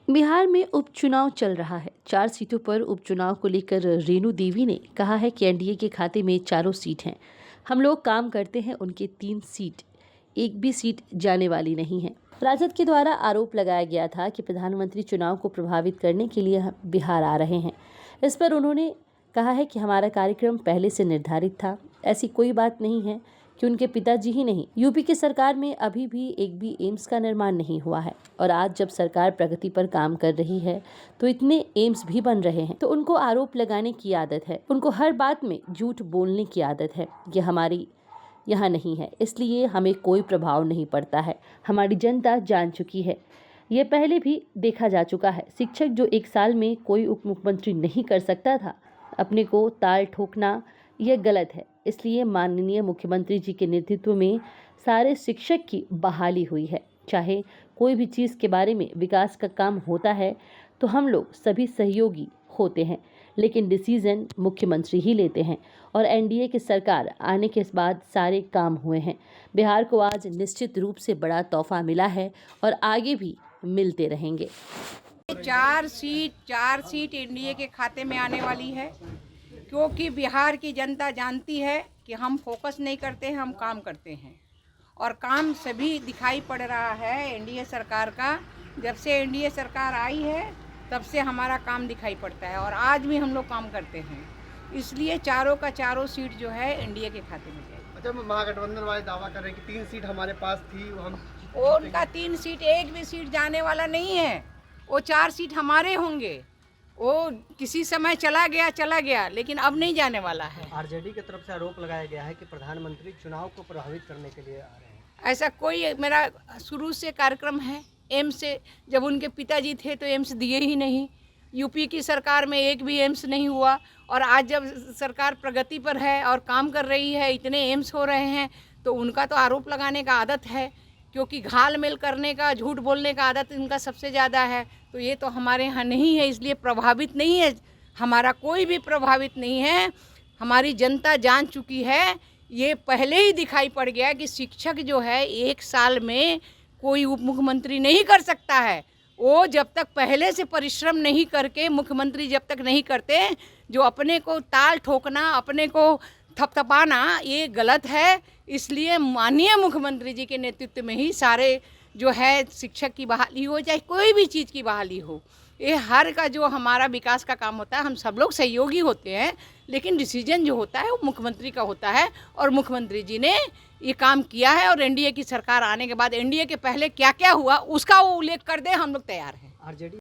बिहार में उपचुनाव चल रहा है। 4 सीटों पर उपचुनाव को लेकर रेणु देवी ने कहा है कि एनडीए के खाते में चारों सीट हैं। हम लोग काम करते हैं, उनके 3 सीट, एक भी सीट जाने वाली नहीं है। राजद के द्वारा आरोप लगाया गया था कि प्रधानमंत्री चुनाव को प्रभावित करने के लिए बिहार आ रहे हैं। इस पर उन्होंने कहा है कि हमारा कार्यक्रम पहले से निर्धारित था। ऐसी कोई बात नहीं है कि उनके पिताजी ही नहीं, यूपी की सरकार में अभी भी एक भी एम्स का निर्माण नहीं हुआ है। और आज जब सरकार प्रगति पर काम कर रही है तो इतने एम्स भी बन रहे हैं। तो उनको आरोप लगाने की आदत है, उनको हर बात में झूठ बोलने की आदत है। ये हमारी यहाँ नहीं है, इसलिए हमें कोई प्रभाव नहीं पड़ता है। हमारी जनता जान चुकी है, ये पहले भी देखा जा चुका है। शिक्षक जो 1 साल में कोई उप मुख्यमंत्री नहीं कर सकता था, अपने को ताल ठोकना यह गलत है। इसलिए माननीय मुख्यमंत्री जी के नेतृत्व में सारे शिक्षक की बहाली हुई है। चाहे कोई भी चीज़ के बारे में विकास का काम होता है तो हम लोग सभी सहयोगी होते हैं, लेकिन डिसीजन मुख्यमंत्री ही लेते हैं। और एनडीए की सरकार आने के बाद सारे काम हुए हैं। बिहार को आज निश्चित रूप से बड़ा तोहफा मिला है और आगे भी मिलते रहेंगे। 4 सीट एनडीए के खाते में आने वाली है, क्योंकि बिहार की जनता जानती है कि हम फोकस नहीं करते हैं, हम काम करते हैं। और काम सभी दिखाई पड़ रहा है एनडीए सरकार का। जब से एनडीए सरकार आई है तब से हमारा काम दिखाई पड़ता है और आज भी हम लोग काम करते हैं। इसलिए चारों का चारों सीट जो है एनडीए के खाते में जाएगी। अच्छा, महागठबंधन वाले दावा कर रहे हैं कि 3 सीट हमारे पास थी, हम उनका 3 सीट, एक भी सीट जाने वाला नहीं है। वो 4 सीट हमारे होंगे। वो किसी समय चला गया, लेकिन अब नहीं जाने वाला है। आरजेडी की तरफ से आरोप लगाया गया है कि प्रधानमंत्री चुनाव को प्रभावित करने के लिए आ रहे हैं। ऐसा कोई, मेरा शुरू से कार्यक्रम है एम्स से। जब उनके पिताजी थे तो एम्स दिए ही नहीं। यूपी की सरकार में एक भी एम्स नहीं हुआ। और आज जब सरकार प्रगति पर है और काम कर रही है, इतने एम्स हो रहे हैं, तो उनका तो आरोप लगाने का आदत है, क्योंकि घाल मेल करने का, झूठ बोलने का आदत इनका सबसे ज़्यादा है। तो ये तो हमारे यहाँ नहीं है, इसलिए प्रभावित नहीं है। हमारा कोई भी प्रभावित नहीं है। हमारी जनता जान चुकी है। ये पहले ही दिखाई पड़ गया कि शिक्षक जो है 1 साल में कोई उप मुख्यमंत्री नहीं कर सकता है। वो जब तक पहले से परिश्रम नहीं करके, मुख्यमंत्री जब तक नहीं करते, जो अपने को ताल ठोकना, अपने को थपथपाना, ये गलत है। इसलिए माननीय मुख्यमंत्री जी के नेतृत्व में ही सारे जो है शिक्षक की बहाली हो, चाहे कोई भी चीज़ की बहाली हो, ये हर का जो हमारा विकास का काम होता है, हम सब लोग सहयोगी होते हैं, लेकिन डिसीजन जो होता है वो मुख्यमंत्री का होता है। और मुख्यमंत्री जी ने ये काम किया है। और एनडीए की सरकार आने के बाद एनडीए के पहले क्या क्या हुआ उसका वो उल्लेख कर दे, हम लोग तैयार हैं। आरजेडी